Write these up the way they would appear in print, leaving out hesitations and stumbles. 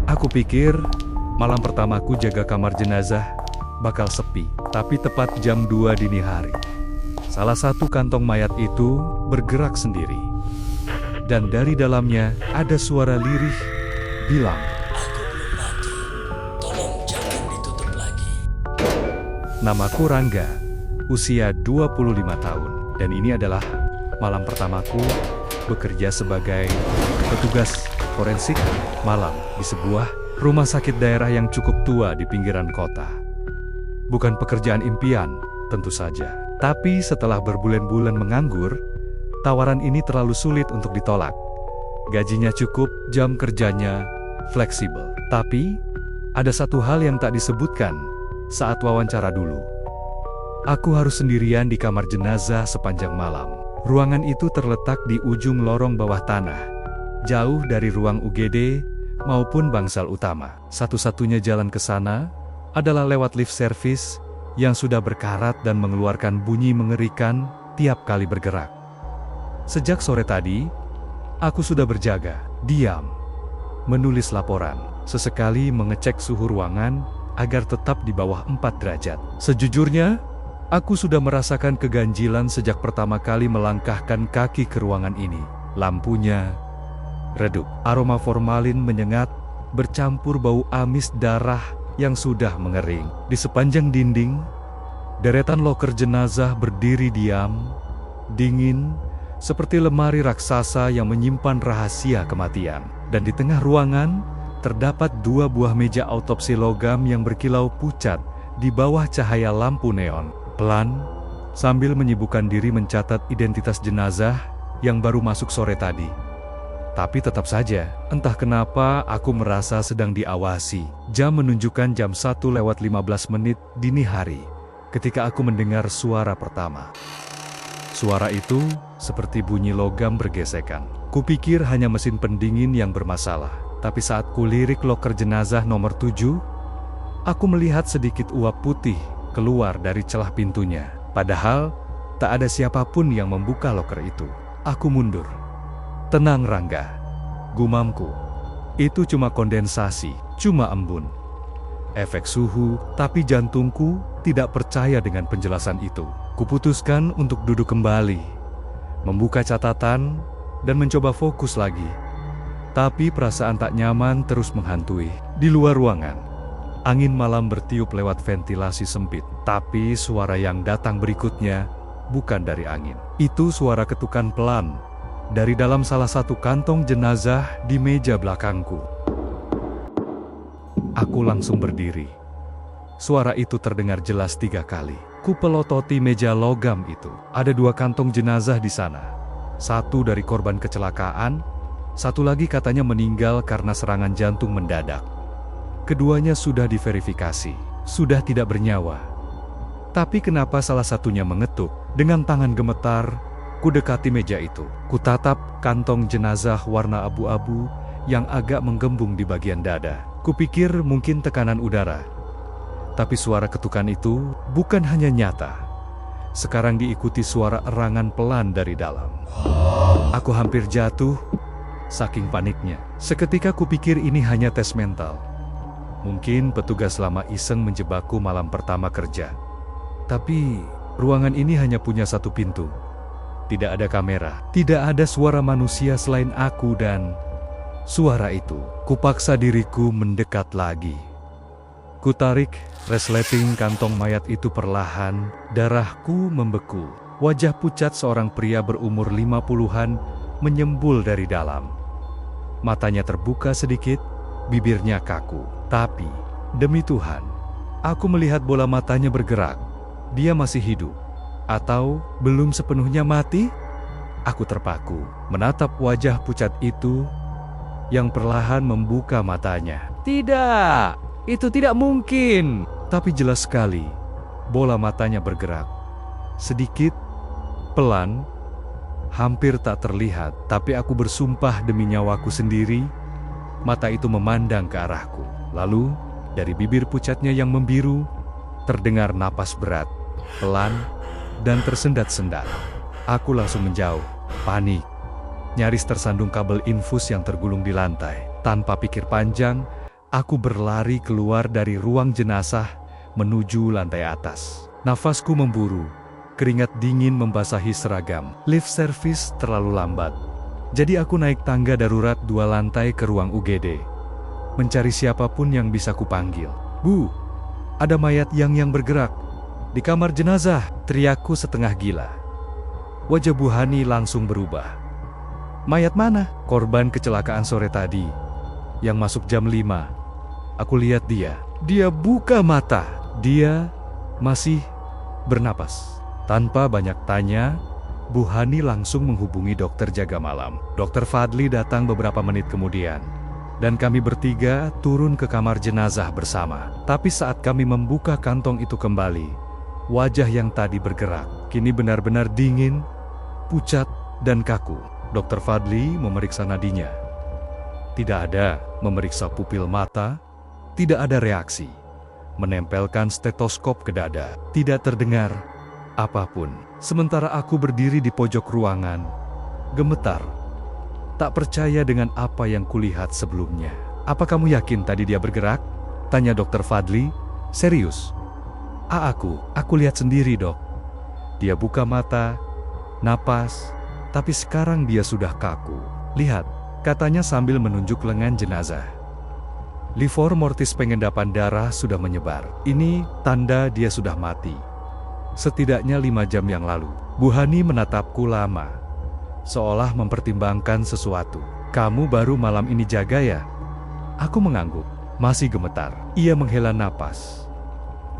Aku pikir malam pertamaku jaga kamar jenazah bakal sepi, tapi tepat jam 2 dini hari, salah satu kantong mayat itu bergerak sendiri. Dan dari dalamnya ada suara lirih bilang, Aku belum mati, tolong jangan ditutup lagi. Namaku Rangga, usia 25 tahun, dan ini adalah malam pertamaku bekerja sebagai petugas forensik malam di sebuah rumah sakit daerah yang cukup tua di pinggiran kota. Bukan pekerjaan impian, tentu saja. Tapi setelah berbulan-bulan menganggur, tawaran ini terlalu sulit untuk ditolak. Gajinya cukup, jam kerjanya fleksibel. Tapi, ada satu hal yang tak disebutkan saat wawancara dulu. Aku harus sendirian di kamar jenazah sepanjang malam. Ruangan itu terletak di ujung lorong bawah tanah, jauh dari ruang UGD maupun bangsal utama. Satu-satunya jalan ke sana adalah lewat lift service yang sudah berkarat dan mengeluarkan bunyi mengerikan tiap kali bergerak. Sejak sore tadi, aku sudah berjaga, diam, menulis laporan, sesekali mengecek suhu ruangan agar tetap di bawah 4 derajat. Sejujurnya, aku sudah merasakan keganjilan sejak pertama kali melangkahkan kaki ke ruangan ini. Lampunya redup, aroma formalin menyengat, bercampur bau amis darah yang sudah mengering. Di sepanjang dinding, deretan loker jenazah berdiri diam, dingin, seperti lemari raksasa yang menyimpan rahasia kematian. Dan di tengah ruangan, terdapat 2 buah meja autopsi logam yang berkilau pucat di bawah cahaya lampu neon. Pelan, sambil menyibukkan diri mencatat identitas jenazah yang baru masuk sore tadi. Tapi tetap saja, entah kenapa aku merasa sedang diawasi. Jam menunjukkan jam 1:15 dini hari, ketika aku mendengar suara pertama. Suara itu seperti bunyi logam bergesekan. Kupikir hanya mesin pendingin yang bermasalah. Tapi saat kulirik loker jenazah nomor 7, aku melihat sedikit uap putih keluar dari celah pintunya. Padahal, tak ada siapapun yang membuka loker itu. Aku mundur. Tenang Rangga, gumamku. Itu cuma kondensasi, cuma embun. Efek suhu, tapi jantungku tidak percaya dengan penjelasan itu. Kuputuskan untuk duduk kembali, membuka catatan, dan mencoba fokus lagi. Tapi perasaan tak nyaman terus menghantui. Di luar ruangan, angin malam bertiup lewat ventilasi sempit. Tapi suara yang datang berikutnya bukan dari angin. Itu suara ketukan pelan dari dalam salah satu kantong jenazah di meja belakangku. Aku langsung berdiri. Suara itu terdengar jelas 3 kali. Ku pelototi meja logam itu. Ada 2 kantong jenazah di sana. Satu dari korban kecelakaan, satu lagi katanya meninggal karena serangan jantung mendadak. Keduanya sudah diverifikasi, sudah tidak bernyawa. Tapi kenapa salah satunya mengetuk? Dengan tangan gemetar, ku dekati meja itu. Ku tatap kantong jenazah warna abu-abu yang agak menggembung di bagian dada. Kupikir mungkin tekanan udara. Tapi suara ketukan itu bukan hanya nyata. Sekarang diikuti suara erangan pelan dari dalam. Aku hampir jatuh, saking paniknya. Seketika kupikir ini hanya tes mental. Mungkin petugas lama iseng menjebakku malam pertama kerja. Tapi ruangan ini hanya punya 1 pintu. Tidak ada kamera, tidak ada suara manusia selain aku dan suara itu. Kupaksa diriku mendekat lagi. Kutarik resleting kantong mayat itu perlahan, darahku membeku. Wajah pucat seorang pria berumur 50-an menyembul dari dalam. Matanya terbuka sedikit, bibirnya kaku. Tapi, demi Tuhan, aku melihat bola matanya bergerak. Dia masih hidup. Atau belum sepenuhnya mati? Aku terpaku, menatap wajah pucat itu yang perlahan membuka matanya. Tidak, itu tidak mungkin. Tapi jelas sekali, bola matanya bergerak. Sedikit, pelan, hampir tak terlihat. Tapi aku bersumpah demi nyawaku sendiri, mata itu memandang ke arahku. Lalu, dari bibir pucatnya yang membiru, terdengar napas berat, pelan, dan tersendat-sendat. Aku langsung menjauh, panik. Nyaris tersandung kabel infus yang tergulung di lantai. Tanpa pikir panjang, Aku berlari keluar dari ruang jenazah menuju lantai atas. Nafasku memburu, keringat dingin membasahi seragam. Lift service terlalu lambat. Jadi aku naik tangga darurat 2 lantai ke ruang UGD. Mencari siapapun yang bisa kupanggil. Bu, ada mayat yang bergerak. Di kamar jenazah, teriakku setengah gila. Wajah Bu Hani langsung berubah. Mayat mana? Korban kecelakaan sore tadi. Yang masuk jam 5. Aku lihat dia. Dia buka mata. Dia masih bernapas. Tanpa banyak tanya, Bu Hani langsung menghubungi dokter jaga malam. Dokter Fadli datang beberapa menit kemudian. Dan kami bertiga turun ke kamar jenazah bersama. Tapi saat kami membuka kantong itu kembali, wajah yang tadi bergerak, kini benar-benar dingin, pucat, dan kaku. Dokter Fadli memeriksa nadinya. Tidak ada. Memeriksa pupil mata. Tidak ada reaksi. Menempelkan stetoskop ke dada. Tidak terdengar apapun. Sementara aku berdiri di pojok ruangan, gemetar. Tak percaya dengan apa yang kulihat sebelumnya. Apa kamu yakin tadi dia bergerak? Tanya dokter Fadli. Serius? Aku lihat sendiri, dok. Dia buka mata, napas, tapi sekarang dia sudah kaku. Lihat, katanya sambil menunjuk lengan jenazah. Livor mortis, pengendapan darah sudah menyebar. Ini tanda dia sudah mati. Setidaknya 5 jam yang lalu. Bu Hani menatapku lama, seolah mempertimbangkan sesuatu. Kamu baru malam ini jaga ya? Aku mengangguk, masih gemetar. Ia menghela napas.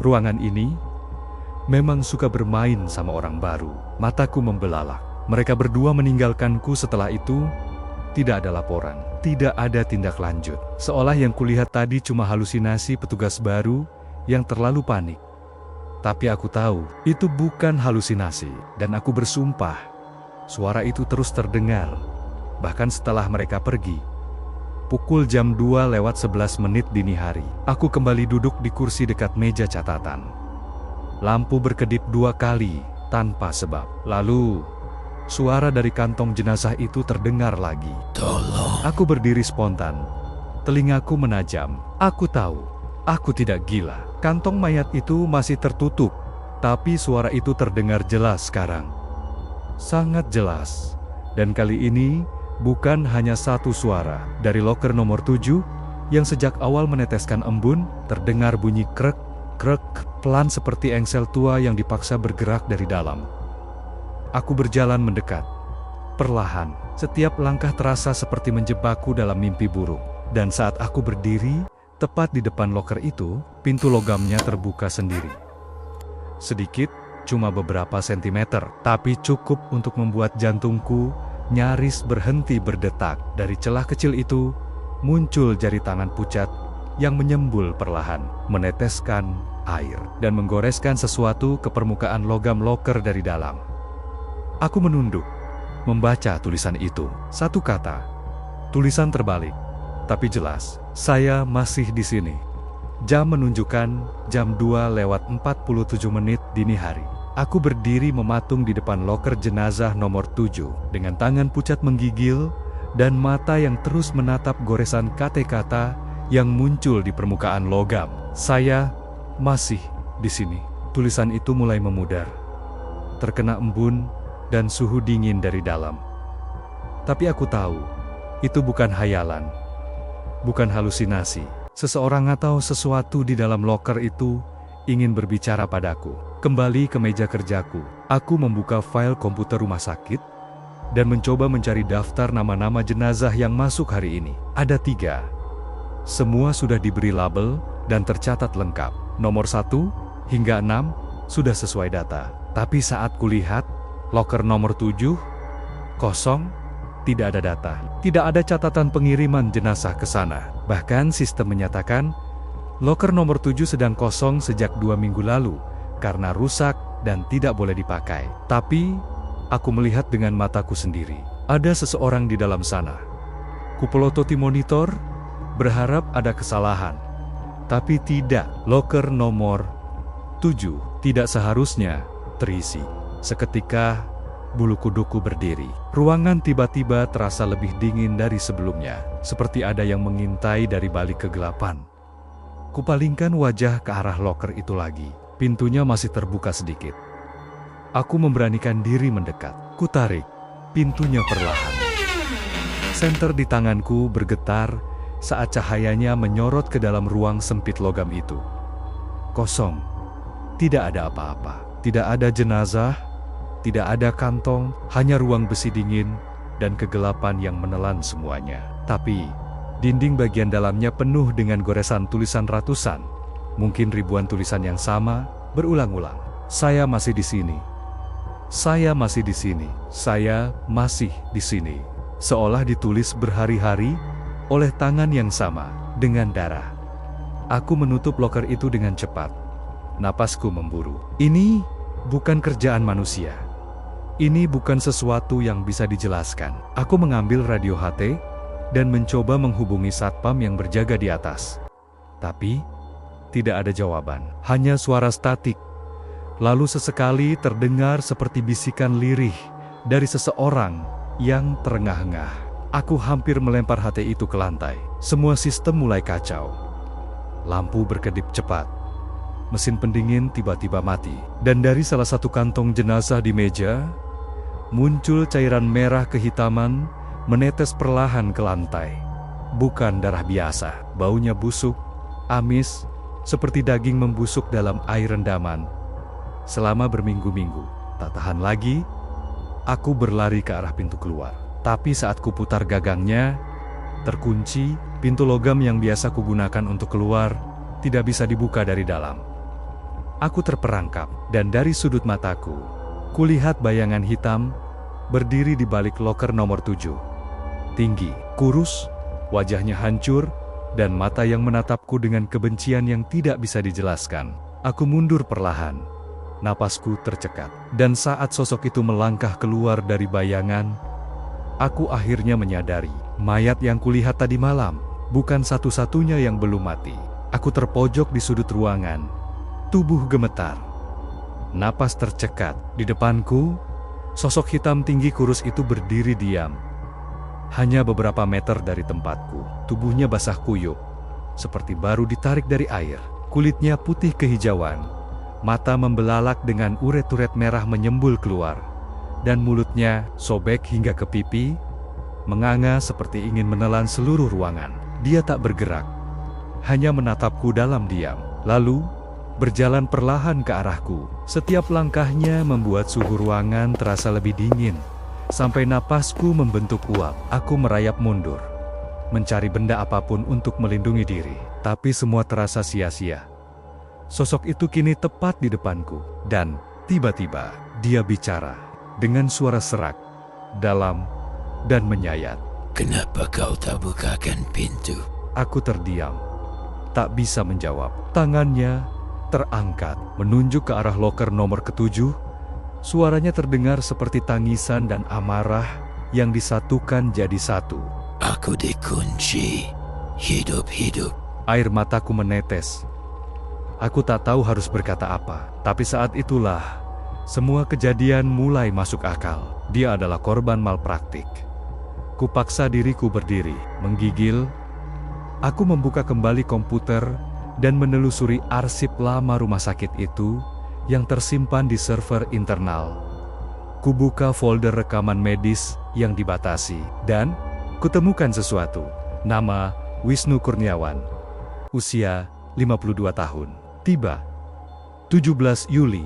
Ruangan ini memang suka bermain sama orang baru. Mataku membelalak. Mereka berdua meninggalkanku. Setelah itu, tidak ada laporan. Tidak ada tindak lanjut. Seolah yang kulihat tadi cuma halusinasi petugas baru yang terlalu panik. Tapi aku tahu, itu bukan halusinasi. Dan aku bersumpah, suara itu terus terdengar. Bahkan setelah mereka pergi. Pukul jam 2:11 dini hari. Aku kembali duduk di kursi dekat meja catatan. Lampu berkedip 2 kali, tanpa sebab. Lalu, suara dari kantong jenazah itu terdengar lagi. Tolong. Aku berdiri spontan. Telingaku menajam. Aku tahu, aku tidak gila. Kantong mayat itu masih tertutup. Tapi suara itu terdengar jelas sekarang. Sangat jelas. Dan kali ini, bukan hanya satu suara. Dari loker nomor 7, yang sejak awal meneteskan embun, terdengar bunyi krek, krek, pelan seperti engsel tua yang dipaksa bergerak dari dalam. Aku berjalan mendekat. Perlahan, setiap langkah terasa seperti menjebakku dalam mimpi buruk. Dan saat aku berdiri, tepat di depan loker itu, pintu logamnya terbuka sendiri. Sedikit, cuma beberapa sentimeter, tapi cukup untuk membuat jantungku nyaris berhenti berdetak. Dari celah kecil itu, muncul jari tangan pucat yang menyembul perlahan, meneteskan air, dan menggoreskan sesuatu ke permukaan logam loker dari dalam. Aku menunduk, membaca tulisan itu. Satu kata, tulisan terbalik, tapi jelas, saya masih di sini. Jam menunjukkan jam 2:47 dini hari. Aku berdiri mematung di depan loker jenazah nomor 7, dengan tangan pucat menggigil, dan mata yang terus menatap goresan kata-kata yang muncul di permukaan logam. Saya masih di sini. Tulisan itu mulai memudar, terkena embun dan suhu dingin dari dalam. Tapi aku tahu, itu bukan hayalan, bukan halusinasi. Seseorang atau sesuatu di dalam loker itu ingin berbicara padaku. Kembali ke meja kerjaku, aku membuka file komputer rumah sakit dan mencoba mencari daftar nama-nama jenazah yang masuk hari ini. Ada 3. Semua sudah diberi label dan tercatat lengkap. Nomor 1 hingga 6 sudah sesuai data. Tapi saat kulihat, loker nomor 7 kosong, tidak ada data. Tidak ada catatan pengiriman jenazah ke sana. Bahkan sistem menyatakan, loker nomor 7 sedang kosong sejak 2 minggu lalu, karena rusak dan tidak boleh dipakai. Tapi, aku melihat dengan mataku sendiri. Ada seseorang di dalam sana. Kupelototi monitor, berharap ada kesalahan. Tapi tidak, loker nomor 7 tidak seharusnya terisi. Seketika, bulu kuduku berdiri. Ruangan tiba-tiba terasa lebih dingin dari sebelumnya, seperti ada yang mengintai dari balik kegelapan. Kupalingkan wajah ke arah loker itu lagi. Pintunya masih terbuka sedikit. Aku memberanikan diri mendekat. Kutarik pintunya perlahan. Senter di tanganku bergetar saat cahayanya menyorot ke dalam ruang sempit logam itu. Kosong. Tidak ada apa-apa. Tidak ada jenazah, tidak ada kantong, hanya ruang besi dingin dan kegelapan yang menelan semuanya. Tapi, dinding bagian dalamnya penuh dengan goresan tulisan ratusan, mungkin ribuan tulisan yang sama, berulang-ulang. Saya masih di sini. Saya masih di sini. Saya masih di sini. Seolah ditulis berhari-hari oleh tangan yang sama, dengan darah. Aku menutup loker itu dengan cepat. Napasku memburu. Ini bukan kerjaan manusia. Ini bukan sesuatu yang bisa dijelaskan. Aku mengambil radio HT dan mencoba menghubungi satpam yang berjaga di atas. Tapi, tidak ada jawaban. Hanya suara statik. Lalu sesekali terdengar seperti bisikan lirih dari seseorang yang terengah-engah. Aku hampir melempar HT itu ke lantai. Semua sistem mulai kacau. Lampu berkedip cepat. Mesin pendingin tiba-tiba mati. Dan dari salah satu kantong jenazah di meja, muncul cairan merah kehitaman menetes perlahan ke lantai. Bukan darah biasa. Baunya busuk, amis, seperti daging membusuk dalam air rendaman. Selama berminggu-minggu, tak tahan lagi, aku berlari ke arah pintu keluar. Tapi saat kuputar gagangnya, terkunci. Pintu logam yang biasa kugunakan untuk keluar tidak bisa dibuka dari dalam. Aku terperangkap, dan dari sudut mataku, kulihat bayangan hitam berdiri di balik loker nomor 7. Tinggi, kurus, wajahnya hancur, dan mata yang menatapku dengan kebencian yang tidak bisa dijelaskan. Aku mundur perlahan. Napasku tercekat, dan saat sosok itu melangkah keluar dari bayangan, aku akhirnya menyadari, mayat yang kulihat tadi malam bukan satu-satunya yang belum mati. Aku terpojok di sudut ruangan. Tubuh gemetar. Napas tercekat. Di depanku, sosok hitam tinggi kurus itu berdiri diam. Hanya beberapa meter dari tempatku. Tubuhnya basah kuyup, seperti baru ditarik dari air. Kulitnya putih kehijauan. Mata membelalak dengan uret-uret merah menyembul keluar. Dan mulutnya sobek hingga ke pipi, menganga seperti ingin menelan seluruh ruangan. Dia tak bergerak, hanya menatapku dalam diam. Lalu, berjalan perlahan ke arahku. Setiap langkahnya membuat suhu ruangan terasa lebih dingin. Sampai napasku membentuk uap, aku merayap mundur. Mencari benda apapun untuk melindungi diri. Tapi semua terasa sia-sia. Sosok itu kini tepat di depanku. Dan, tiba-tiba, dia bicara. Dengan suara serak, dalam, dan menyayat. Kenapa kau tak bukakan pintu? Aku terdiam. Tak bisa menjawab. Tangannya terangkat, menunjuk ke arah loker nomor ke-7. Suaranya terdengar seperti tangisan dan amarah yang disatukan jadi satu. Aku dikunci, hidup-hidup. Air mataku menetes. Aku tak tahu harus berkata apa. Tapi saat itulah, semua kejadian mulai masuk akal. Dia adalah korban malpraktik. Kupaksa diriku berdiri, menggigil. Aku membuka kembali komputer dan menelusuri arsip lama rumah sakit itu yang tersimpan di server internal. Kubuka folder rekaman medis yang dibatasi dan kutemukan sesuatu. Nama Wisnu Kurniawan. Usia 52 tahun. Tiba 17 Juli.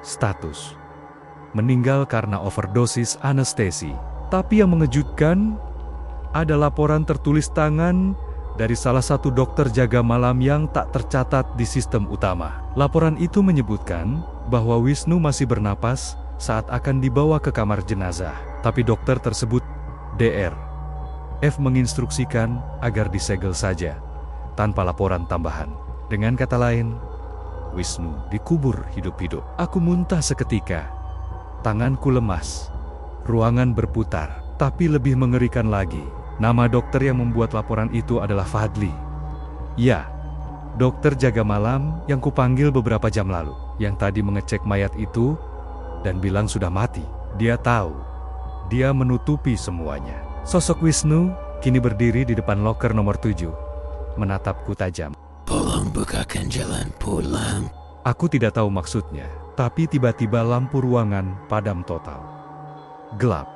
Status meninggal karena overdosis anestesi. Tapi yang mengejutkan ada laporan tertulis tangan dari salah satu dokter jaga malam yang tak tercatat di sistem utama. Laporan itu menyebutkan bahwa Wisnu masih bernapas saat akan dibawa ke kamar jenazah. Tapi dokter tersebut, Dr. F, menginstruksikan agar disegel saja, tanpa laporan tambahan. Dengan kata lain, Wisnu dikubur hidup-hidup. Aku muntah seketika. Tanganku lemas. Ruangan berputar. Tapi lebih mengerikan lagi, nama dokter yang membuat laporan itu adalah Fadli. Ya, dokter jaga malam yang kupanggil beberapa jam lalu, yang tadi mengecek mayat itu dan bilang sudah mati. Dia tahu. Dia menutupi semuanya. Sosok Wisnu kini berdiri di depan loker nomor 7, menatapku tajam. Tolong bukakan jalan pulang. Aku tidak tahu maksudnya, tapi tiba-tiba lampu ruangan padam total. Gelap,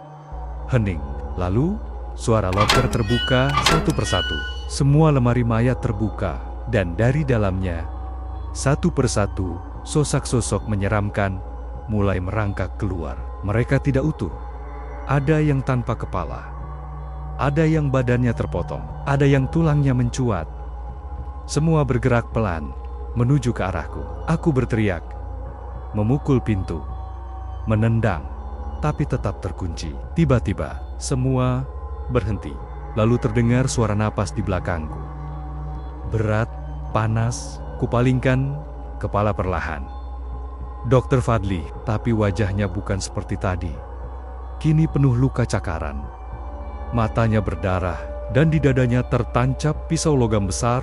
hening, lalu suara loker terbuka satu persatu. Semua lemari mayat terbuka, dan dari dalamnya, satu persatu, sosok-sosok menyeramkan mulai merangkak keluar. Mereka tidak utuh. Ada yang tanpa kepala. Ada yang badannya terpotong. Ada yang tulangnya mencuat. Semua bergerak pelan, menuju ke arahku. Aku berteriak, memukul pintu, menendang, tapi tetap terkunci. Tiba-tiba, semua berhenti. Lalu terdengar suara napas di belakangku. Berat, panas, kupalingkan kepala perlahan. Dokter Fadli, tapi wajahnya bukan seperti tadi. Kini penuh luka cakaran. Matanya berdarah, dan di dadanya tertancap pisau logam besar,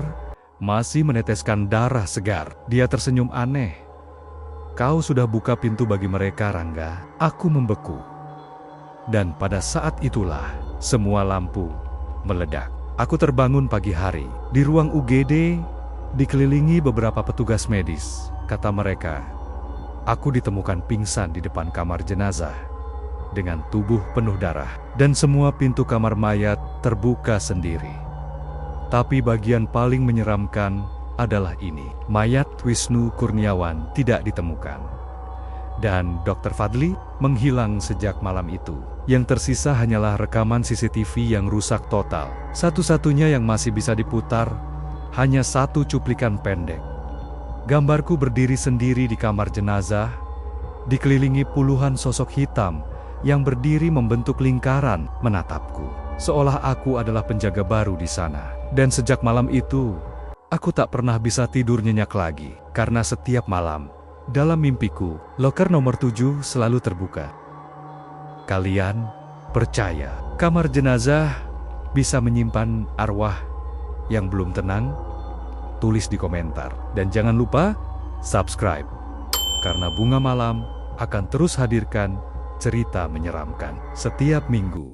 masih meneteskan darah segar. Dia tersenyum aneh. Kau sudah buka pintu bagi mereka, Rangga. Aku membeku. Dan pada saat itulah, semua lampu meledak. Aku terbangun pagi hari. Di ruang UGD, dikelilingi beberapa petugas medis. Kata mereka, aku ditemukan pingsan di depan kamar jenazah dengan tubuh penuh darah, dan semua pintu kamar mayat terbuka sendiri. Tapi bagian paling menyeramkan adalah ini. Mayat Wisnu Kurniawan tidak ditemukan. Dan Dr. Fadli menghilang sejak malam itu. Yang tersisa hanyalah rekaman CCTV yang rusak total. Satu-satunya yang masih bisa diputar hanya satu cuplikan pendek. Gambarku berdiri sendiri di kamar jenazah, dikelilingi puluhan sosok hitam yang berdiri membentuk lingkaran menatapku. Seolah aku adalah penjaga baru di sana. Dan sejak malam itu, aku tak pernah bisa tidur nyenyak lagi. Karena setiap malam, dalam mimpiku, loker nomor 7 selalu terbuka. Kalian percaya kamar jenazah bisa menyimpan arwah yang belum tenang? Tulis di komentar. Dan jangan lupa subscribe. Karena Bunga Malam akan terus hadirkan cerita menyeramkan setiap minggu.